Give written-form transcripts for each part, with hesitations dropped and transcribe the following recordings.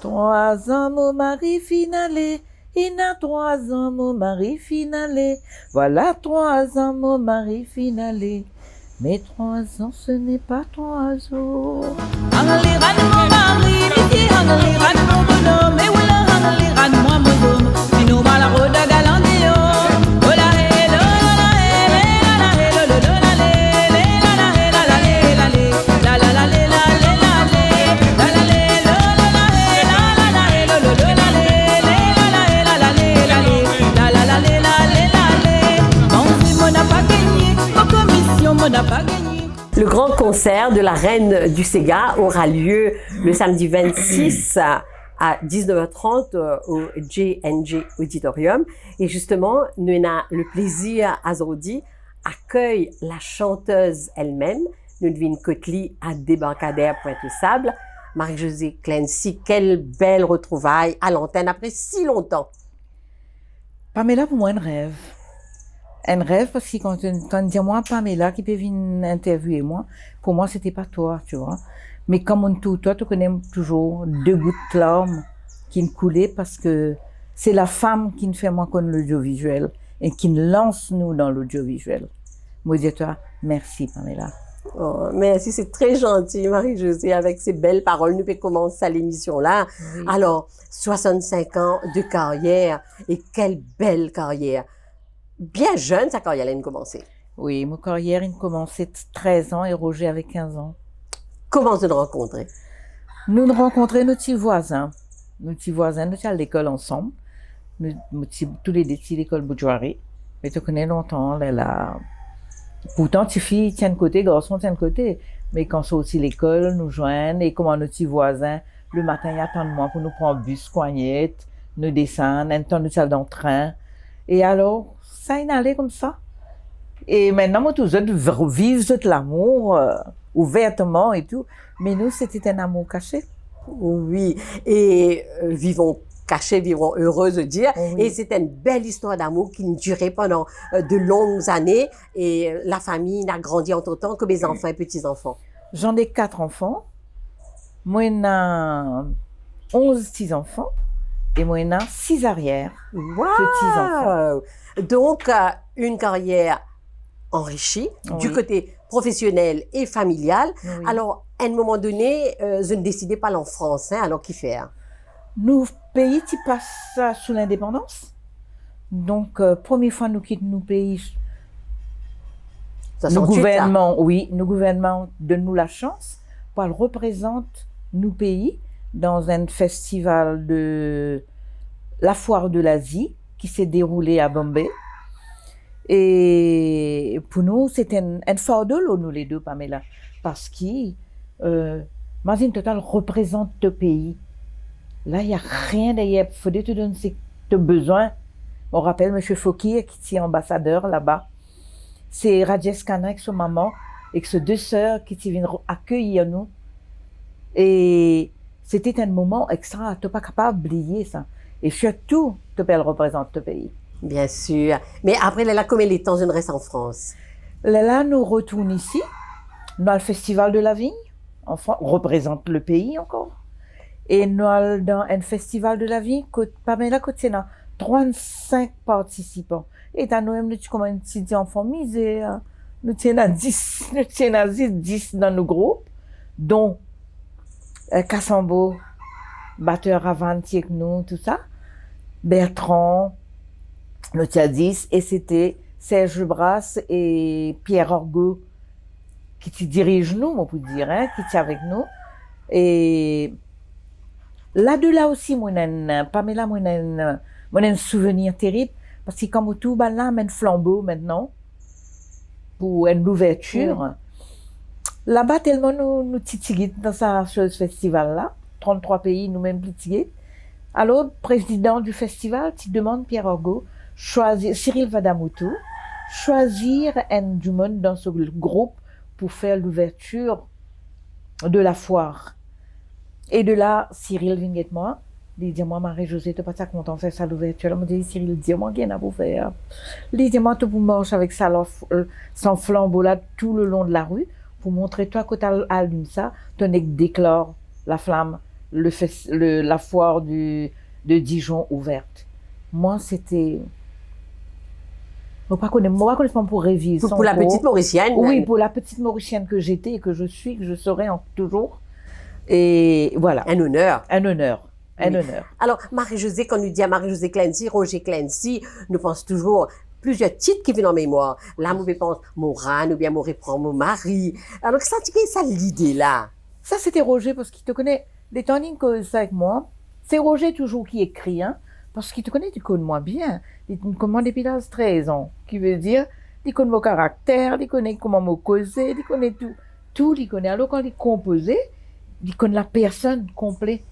3 ans, mon mari finalé. Il a 3 ans, mon mari finalé. Voilà 3 ans, mon mari finalé. Mais 3 ans, ce n'est pas 3 jours. Hangaliran mo mari, biti hangaliran mo bonhomme. Et voilà hangaliran mo bonhomme. Sino malako dagalandiyo. Ola he lo la he la la he lo la le la la he la la le la le la la la le la le la le la la le lo la he la la he lo la le la la he la la le la le la la la le la le la le. Mon vie mon n'a pas gagné, mon commission mon n'a pas gagné. Le grand concert de la Reine du Sega aura lieu le samedi 26 à 19h30 au J&J Auditorium. Et justement, nous avons le plaisir, Azordi, accueille la chanteuse elle-même, Ludwine Kotli, à Débarcadère Pointe-aux-Sables. Marie-Josée Clancy, quelle belle retrouvaille à l'antenne après si longtemps. Pamela, pour moi, un rêve. Un rêve parce que quand dit moi Pamela qui peut venir interviewer moi, pour moi c'était pas toi, tu vois. Mais comme on toi tu connais toujours 2 gouttes de larmes qui me coulaient parce que c'est la femme qui ne fait moins qu'on l'audiovisuel et qui nous lance nous dans l'audiovisuel. Moi je dis toi merci Pamela. Oh, merci, c'est très gentil, Marie-Josée, avec ces belles paroles. Nous pouvons commencer l'émission là. Oui. Alors, 65 ans de carrière et quelle belle carrière. Bien jeune, sa carrière a commencé. Oui, ma carrière a commencé 13 ans et Roger avait 15 ans. Comment vous nous rencontrez? Nous rencontrons nos petits voisins. Nos petits voisins, nous étions à l'école ensemble. Tous les deux à l'école Boudjouari. Mais tu connais longtemps, là. Pourtant, les filles tiennent côté, garçons tiennent côté. Mais quand c'est aussi l'école, nous joignent. Et comment nos petits voisins, le matin, ils attendent moi pour nous prendre bus, coignette, nous descendre, un temps nous sommes dans le train. Et alors, ça y allait comme ça. Et maintenant, moi, tous autres vivent l'amour ouvertement et tout. Mais nous, c'était un amour caché. Oui. Et vivons cachés, vivons heureux de dire. Oui. Et c'était une belle histoire d'amour qui durait pendant de longues années. Et la famille n'a grandi entre-temps que mes enfants et petits-enfants. J'en ai 4 enfants. Moi, j'en ai 11 petits-enfants. Et moi, j'en ai 6 arrières. Wow. Petits-enfants. Donc, une carrière enrichie du côté professionnel et familial. Oui. Alors, à un moment donné, je ne décidais pas aller en France. Hein, alors, qui faire? Nous, pays qui passent sous l'indépendance. Donc, première fois, nous quittons nos pays. Nos gouvernements, oui, nos gouvernements donnent-nous la chance pour représenter nos pays dans un festival de la foire de l'Asie qui s'est déroulé à Bombay. Et pour nous, c'était un fardeau, nous les deux, Pamela, parce que Mazine Total représente le pays. Là, il n'y a rien derrière. Il faut te donner ce que tu as besoin. On rappelle M. Fokir, qui est ambassadeur là-bas. C'est Rajesh Khanna avec sa maman et ses 2 sœurs qui viennent accueillir nous. Et c'était un moment extra. Tu n'es pas capable d'oublier ça. Et surtout, tu peux représenter le pays. Bien sûr. Mais après, là, combien de temps je ne reste en France? Là, nous retournons ici, dans le Festival de la Vigne. Enfin, on représente le pays encore. Et nous allons dans un Festival de la Vigne, Pamela Kotsena, 35 participants. Et dans nous, nous sommes un petit enfant misère. Nous sommes 10 dans nos groupes, dont Kassambo, batteur Avanti avec nous, tout ça. Bertrand, nous sommes 10, et c'était Serge Brasse et Pierre Orgo qui dirigent nous, on peut dire, hein, qui sont avec nous. Et là aussi, Pamela, moi, un souvenir terrible, parce que comme tout, là, un flambeau maintenant, pour une ouverture. Là-bas, tellement nous titillons dans ce festival-là, 33 pays, nous-mêmes titillons. Alors, le président du festival, tu demandes Pierre Orgo, choisir, Cyril Vadamoutou, choisir un du monde dans ce groupe pour faire l'ouverture de la foire. Et de là, Cyril vient avec moi, il dit, moi, Marie-Josée, tu n'es pas ça content de faire ça l'ouverture. Il me dit, Cyril, dis-moi, qu'est-ce que vous faire? Il dit, moi, tu peux marcher avec ça, sans flambeau là, tout le long de la rue, pour montrer, toi, que tu allumes ça, tu déclare la flamme la foire de Dijon ouverte. Moi, c'était... Moi, pas pour revivre. Pour la petite Mauricienne. Oui, pour la petite Mauricienne que j'étais et que je suis, que je serai toujours. Et voilà. Un honneur. Un honneur. Un Oui. honneur. Alors, Marie-Josée, quand nous dit à Marie-Josée Clancy, Roger Clancy, nous pense toujours plusieurs titres qui viennent en mémoire. Là, nous pense Moran, ou bien Mon reprend mon mari. Alors, ça, ça l'idée là. Ça, c'était Roger parce qu'il te connaît. Des temps que ça avec moi, c'est Roger toujours qui écrit, hein, parce qu'il te connaît, tu connais moi bien. Il te connaît depuis l'âge de 13 ans. Qui veut dire, il connaît mon caractère, il connaît comment me causer, il connaît tout. Tout, il connaît. Alors, quand il composait, il connaît la personne complète.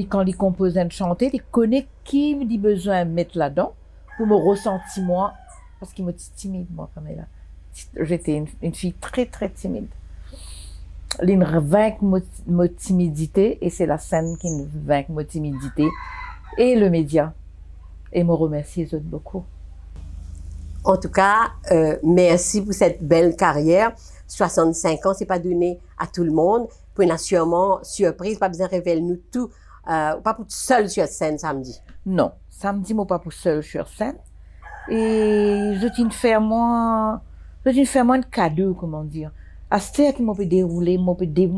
Quand il compose un chanter, il connaît qui me dit besoin de mettre là-dedans pour me ressentir moi, parce qu'il me dit timide, moi, Pamela. J'étais une fille très, très timide. Il me vainc ma timidité, et c'est la scène qui me vainc ma timidité, et le média. Et me remercier les autres beaucoup. En tout cas, merci pour cette belle carrière. 65 ans, c'est pas donné à tout le monde. Pour une sûrement surprise, pas besoin de révéler nous tout. Pas pour seul sur scène samedi. Non, samedi, moi pas pour seul sur scène. Et je tiens de faire moins de cadeaux, comment dire. À ce qui m'a pu dérouler, m'a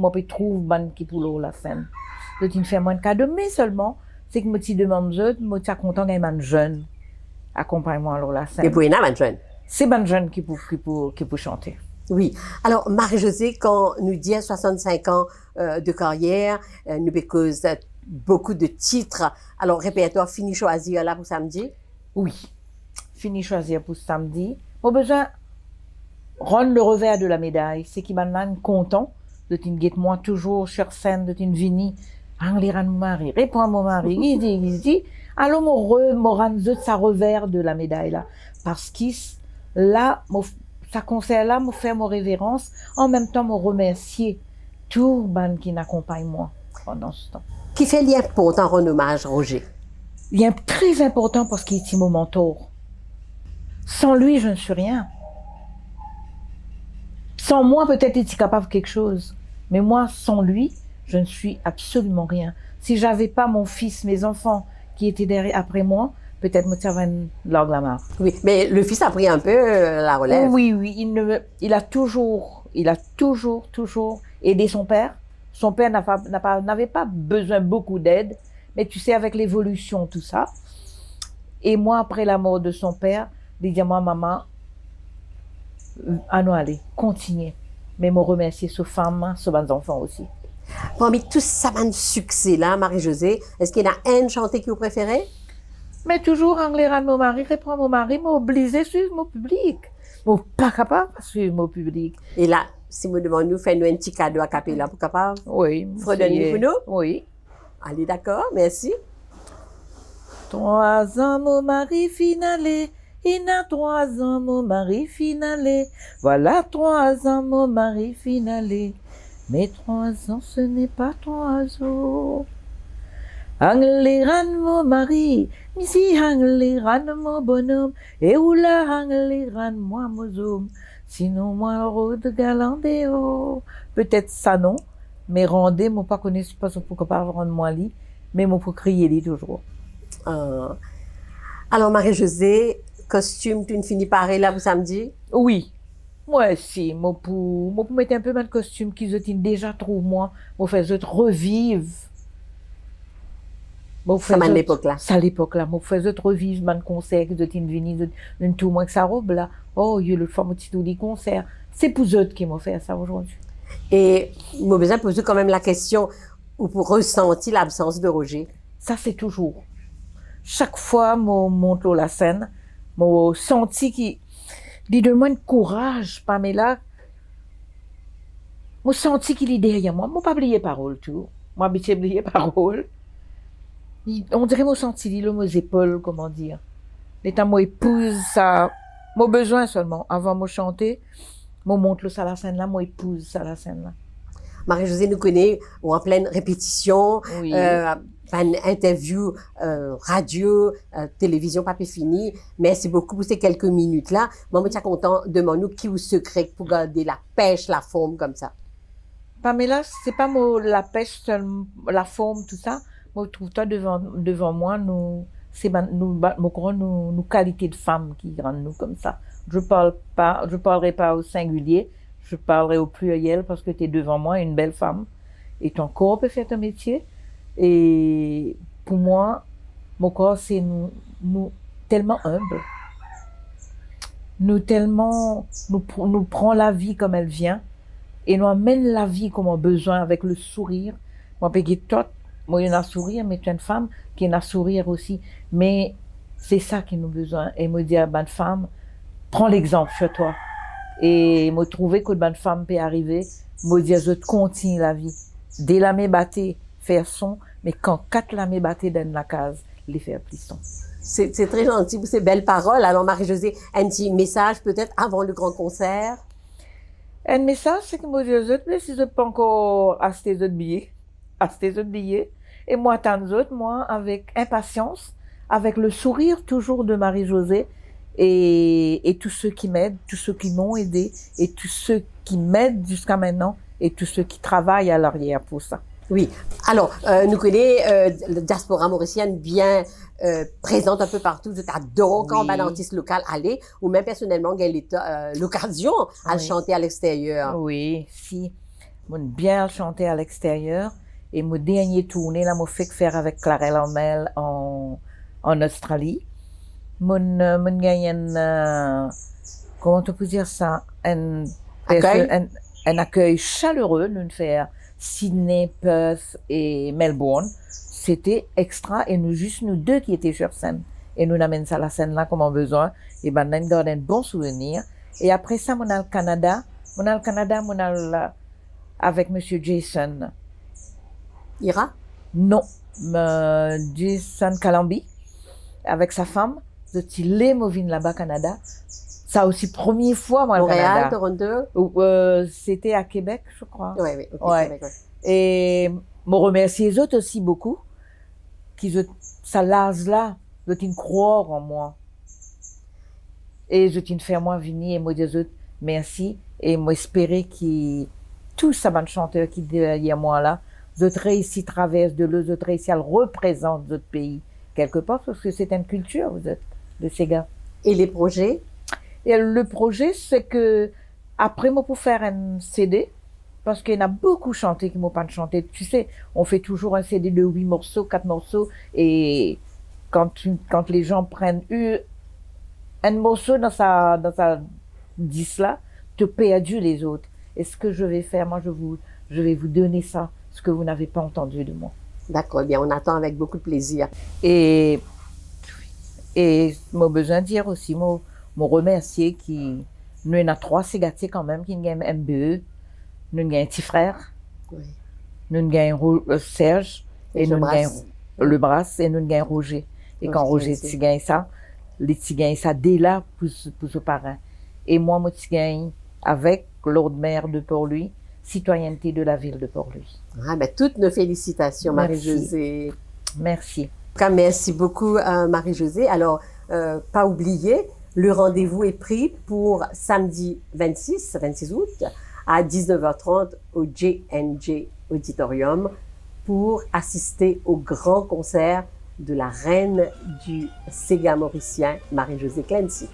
pu trouver ban qui pour la scène. Je tiens de faire moins de cadeaux, mais seulement, c'est que moi tu demande moi tu content d'un man jeune accompagne-moi alors la scène. Et pour une man jeune. C'est ban jeune qui peut chanter. Oui. Alors, Marie-Josée, quand nous dit à 65 ans de carrière, nous cause beaucoup de titres. Alors, répertoire fini choisir là pour samedi? Oui. Fini choisir pour samedi. Mon besoin rendre le revers de la médaille. C'est qui m'a content de t'inquiéter moi toujours sur scène de t'invini. Angliran mon mari, réponds à mon mari, il dit. Alors, mon rendre ça revers de la médaille là. Parce qu'il, là, ça concerne là, me faire mon révérence, en même temps me remercier tout ban qui n'accompagne moi pendant ce temps. Qui fait lien important en hommage, Roger? Lien très important parce qu'il est mon mentor. Sans lui, je ne suis rien. Sans moi, peut-être il est capable de quelque chose. Mais moi, sans lui, je ne suis absolument rien. Si j'avais pas mon fils, mes enfants qui étaient derrière après moi, peut-être me tirer une langue la marre. Oui, mais le fils a pris un peu la relève. Oui, il a toujours aidé son père. Son père n'avait pas besoin beaucoup d'aide, mais tu sais, avec l'évolution, tout ça. Et moi, après la mort de son père, il dit à moi, maman, allez, continuez. Mais me remercier ces femmes, ces enfants aussi. Parmi tout ça, de succès là, Marie-Josée, est-ce qu'il y en a un chanté que vous préférez? Mais toujours, en l'air mon mari, répond mon mari, m'obliger sur mon public. Moi, pas capable de suivre mon public. Et là, si vous demandez, nous faites un petit cadeau à Capella pour capable? Oui. Fredonner pour nous? Oui. Allez, d'accord, merci. 3 ans, mon mari finalé. Il a 3 ans, mon mari finalé. Voilà 3 ans, mon mari finalé. Mais 3 ans, ce n'est pas 3 jours. Angleran, mon mari. Misi Angleran, mon bonhomme. Et oula Angleran, moi, mon zoom. Sinon, moi, route galandéo. Peut-être ça, non. Mais rendez, moi, pas connaître, pas pourquoi pas rendre moi lit. Mais moi, pour crier lit toujours. Alors, Marie-Josée, costume, tu ne finis par là pour samedi? Oui. Moi, si. Moi, pour mettre un peu de costume qu'ils ont déjà trouvé, moi, pour faire revivre. Ça m'a l'époque là. Ça à l'époque là. Moi, faire revivre mon concert qu'ils ont venu, de tout moins que sa robe là. Oh, il y a le fameux petit du concert. C'est pour eux qui m'ont fait ça aujourd'hui. Et, moi, besoin de poser quand même la question, ou pour ressentir l'absence de Roger? Ça, c'est toujours. Chaque fois, mon monte la scène, mon senti qui dit de moi de courage, Pamela. Mon senti qu'il est derrière moi. Moi, pas oublier parole, tout. Moi, habitué à oublier parole. On dirait mon senti, il mes épaules, comment dire. L'état, mon épouse, ça, mon besoin seulement. Avant de chanter, mon monte ça la scène là, mon épouse, ça la scène là. Marie-Josée nous connaît, ou en pleine répétition, Oui. Interview, radio, télévision, pas fini. Merci beaucoup pour ces quelques minutes-là. Moi, je suis content de nous qui vous secret pour garder la pêche, la forme comme ça. Pamela, c'est pas moi la pêche, la forme, tout ça. Moi, trouve-toi devant moi, nous qualités de femmes qui rendent nous comme ça. Je parlerai pas au singulier, je parlerai au pluriel parce que tu es devant moi, une belle femme. Et ton corps peut faire ton métier. Et pour moi, mon corps, c'est nous tellement humbles. Nous prend la vie comme elle vient. Et nous amène la vie comme on a besoin avec le sourire. Moi, moi, il y a un sourire, mais tu es une femme qui a un sourire aussi. Mais c'est ça qui nous a besoin. Et moi, dire, bonne femme, prends l'exemple chez toi. Et moi, trouver que bonne femme peut arriver, moi, dire, je continue la vie. Dès la me batté, faire son, mais quand 4 la me batté dans la case, les faire plisson. C'est très gentil pour ces belles paroles. Alors, Marie-Josée, un petit message peut-être avant le grand concert? Un message, c'est que moi, je dis, mais si je peux encore acheter des billets, et moi, attendre autres, moi, avec impatience, avec le sourire toujours de Marie-Josée, et tous ceux qui m'aident, tous ceux qui m'ont aidé, et tous ceux qui m'aident jusqu'à maintenant, et tous ceux qui travaillent à l'arrière pour ça. Oui. Alors, nous connaissons la diaspora mauricienne bien présente un peu partout. J'adore quand un artiste local allait, ou même personnellement, j'ai l'occasion à le chanter à l'extérieur. Oui, si. J'ai bien chanté à l'extérieur. Et mon dernier tournée, là, m'a fait faire avec Clarelle Hormel en Australie. Mon gagné comment on peut dire ça? Un accueil chaleureux, nous faire Sydney, Perth et Melbourne. C'était extra et nous deux qui étaient sur scène. Et nous amènons ça à la scène là comme on a besoin. Et ben, on a un bon souvenir. Et après ça, on a le Canada. Avec Monsieur Jason. Ira? Non. Jason Calambi. Avec sa femme. Il est mauvais là-bas, Canada. Ça aussi, première fois, moi, au Canada. Toronto? C'était à Québec, je crois. Oui, okay, Québec, ouais. Et je remercie les autres aussi beaucoup, ça l'âge-là, je t'y croire en moi. Et je t'y faire moi venir et moi dire autres merci. Et moi espérer que tous ces bons chanteurs qui derrière moi là, d'autres réussissent traversent de l'autre, d'autres réussissent à le représenter d'autres pays, quelque part, parce que c'est une culture, vous êtes, de ces gars. Et les projets? Et le projet, c'est que, après, moi, pour faire un CD, parce qu'il y en a beaucoup chanté qui m'ont pas chanté. Tu sais, on fait toujours un CD de 8 morceaux, 4 morceaux, et quand les gens prennent un morceau dans sa 10 là, tu perds les autres. Et ce que je vais faire, moi, je vais vous donner ça, ce que vous n'avez pas entendu de moi. D'accord, eh bien, on attend avec beaucoup de plaisir. Et moi, besoin de dire aussi, moi remercier qui, nous, en a 3 ségatiers quand même, qui nous gagnent MBE. Nous avons un petit frère, oui. Nous avons Serge, et nous avons le Brasse, et nous avons Roger. Et quand Roger gagne ça, les petits gagnent ça dès là pour ses parents. Et moi, je gagne avec l'ordre maire de Port-Louis, citoyenneté de la ville de Port-Louis. Ah, ben, toutes nos félicitations, Marie-Josée. Merci. En tout cas, merci beaucoup, Marie-Josée. Alors, pas oublier, le rendez-vous est pris pour samedi 26 août, à 19h30 au J&J Auditorium pour assister au grand concert de la reine du Sega mauricien, Marie-Josée Clancy.